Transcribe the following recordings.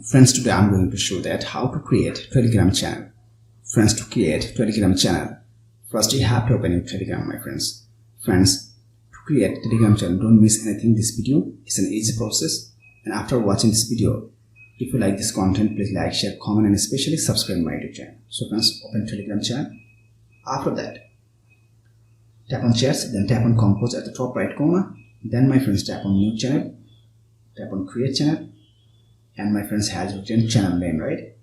Friends, today I'm going to show that how to create Telegram channel. Friends, to create Telegram channel, first you have to open your Telegram, my friends. Friends, to create Telegram channel, don't miss anything. This video is an easy process, and after watching this video, if you like this content, please like, share, comment, and especially subscribe my YouTube channel. So friends, open Telegram channel. After that, tap on chats, then tap on compose at the top right corner. Then my friends, tap on new channel, tap on create channel, and my friends has written channel name, right?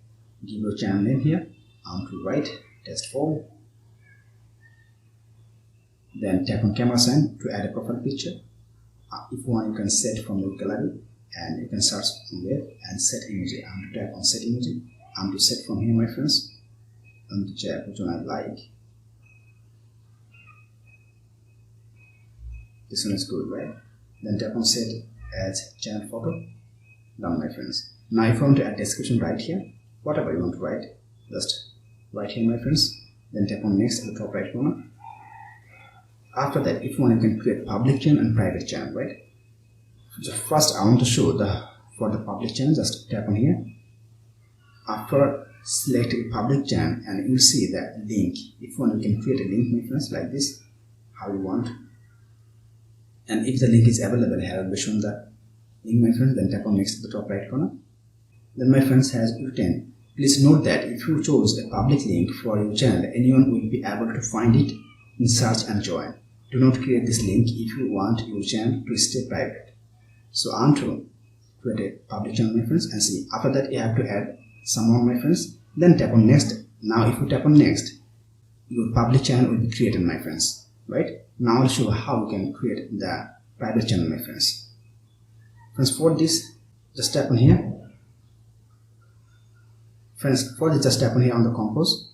Give your channel name here. I'm to write test 4. Then tap on camera sign to add a profile picture. If you want, you can set from your gallery, and you can search from there and set emoji. I'm to tap on set emoji. I'm to set from here, my friends. I'm to check which one I like. This one is good, right? Then tap on set as channel photo. Done, my friends. Now if you want to add description, right here, whatever you want to write, just write here, my friends. Then tap on next at the top right corner. After that, if you want, you can create public channel and private channel, right? So first I want to show for the public channel, just tap on here. After select a public channel, and you'll see the link. If you want, you can create a link, my friends, like this, how you want. And if the link is available, here will be shown the link, my friends. Then tap on next at the top right corner. Then my friends has written, please note that if you chose a public link for your channel, anyone will be able to find it in search and join. Do not create this link if you want your channel to stay private. So I'm to create a public channel, my friends, and see. After that, you have to add someone, my friends. Then tap on next. Now if you tap on next, your public channel will be created, my friends, right? Now I'll show how you can create the private channel, my friends. Friends, for this, just tap on here. Friends, for this, just tap on here on the compose.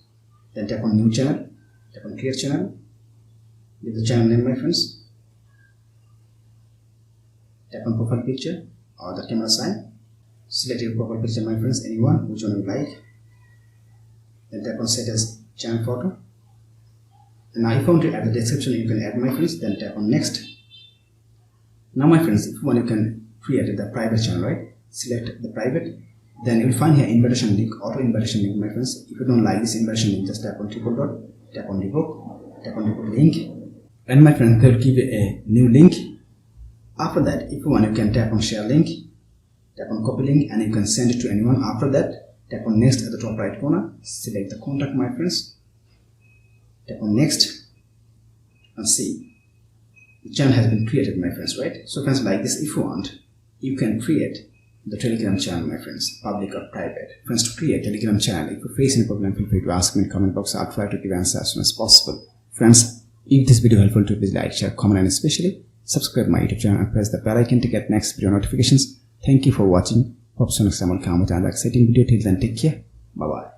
Then tap on new channel. Tap on create channel. Give the channel name, my friends. Tap on profile picture or the camera sign. Select your profile picture, my friends, anyone, which one you like. Then tap on set as channel photo. And now if you want to add the description, you can add, my friends. Then tap on next. Now my friends, if you want, you can create the private channel, right? Select the private. Then you will find here invitation link, auto invitation link, my friends. If you don't like this invitation link, just tap on triple dot, tap on revoke, tap on revoke link. And my friends, they'll give you a new link. After that, if you want, you can tap on share link, tap on copy link, and you can send it to anyone. After that, tap on next at the top right corner. Select the contact, my friends. Tap on next and see. The channel has been created, my friends, right? So friends, like this, if you want, you can create the Telegram channel, my friends, public or private. Friends, to create Telegram channel, if you face any problem, feel free to ask me in the comment box. I'll try to give answer as soon as possible. Friends, if this video helpful to you, please like, share, comment, and especially subscribe my YouTube channel and press the bell icon to get next video notifications. Thank you for watching. Hope so next time I'll come with another exciting video. Till then, take care. Bye bye.